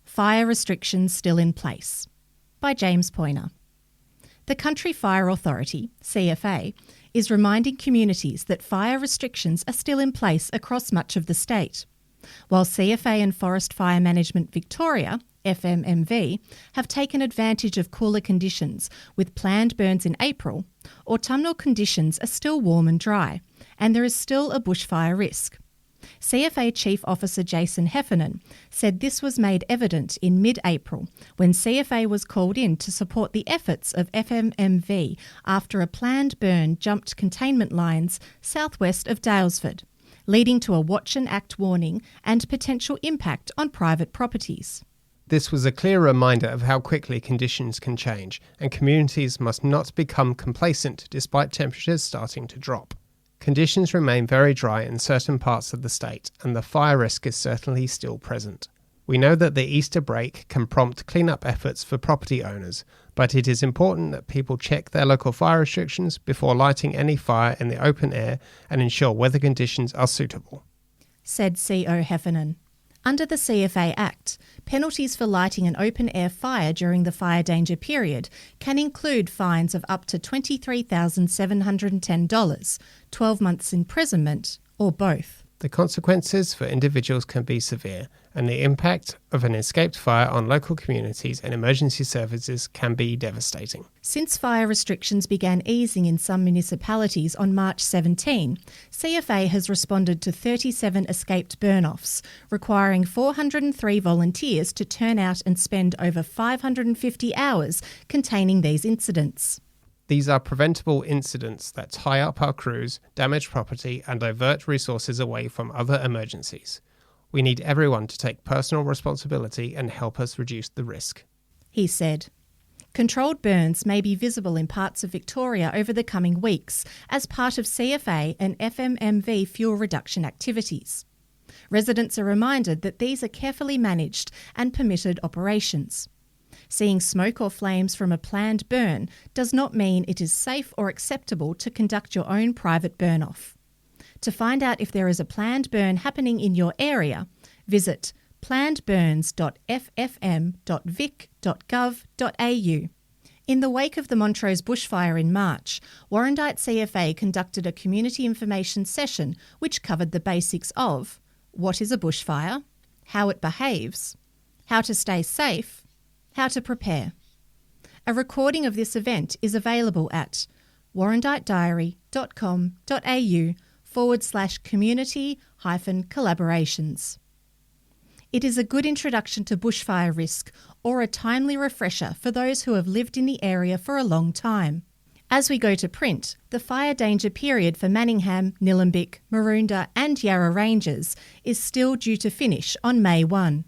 Fire restrictions still in place. By James Poyner. The Country Fire Authority, CFA, is reminding communities that fire restrictions are still in place across much of the state. While CFA and Forest Fire Management Victoria, FMMV, have taken advantage of cooler conditions with planned burns in April, autumnal conditions are still warm and dry, and there is still a bushfire risk. CFA Chief Officer Jason Heffernan said this was made evident in mid-April when CFA was called in to support the efforts of FMMV after a planned burn jumped containment lines southwest of Daylesford, leading to a watch and act warning and potential impact on private properties. This was a clear reminder of how quickly conditions can change, and communities must not become complacent despite temperatures starting to drop. Conditions remain very dry in certain parts of the state, and the fire risk is certainly still present. We know that the Easter break can prompt clean-up efforts for property owners, but it is important that people check their local fire restrictions before lighting any fire in the open air and ensure weather conditions are suitable, said CO Heffernan. Under the CFA Act, penalties for lighting an open-air fire during the fire danger period can include fines of up to $23,710, 12 months imprisonment, or both. The consequences for individuals can be severe, and the impact of an escaped fire on local communities and emergency services can be devastating. Since fire restrictions began easing in some municipalities on March 17, CFA has responded to 37 escaped burn-offs, requiring 403 volunteers to turn out and spend over 550 hours containing these incidents. These are preventable incidents that tie up our crews, damage property, and divert resources away from other emergencies. We need everyone to take personal responsibility and help us reduce the risk, he said. Controlled burns may be visible in parts of Victoria over the coming weeks as part of CFA and FMMV fuel reduction activities. Residents are reminded that these are carefully managed and permitted operations. Seeing smoke or flames from a planned burn does not mean it is safe or acceptable to conduct your own private burn-off. To find out if there is a planned burn happening in your area, visit plannedburns.ffm.vic.gov.au. In the wake of the Montrose bushfire in March, Warrandyte CFA conducted a community information session which covered the basics of what is a bushfire, how it behaves, how to stay safe, how to prepare. A recording of this event is available at warrandytediary.com.au/community-collaborations. It is a good introduction to bushfire risk or a timely refresher for those who have lived in the area for a long time. As we go to print, the fire danger period for Manningham, Nillumbik, Maroondah and Yarra Ranges is still due to finish on May 1.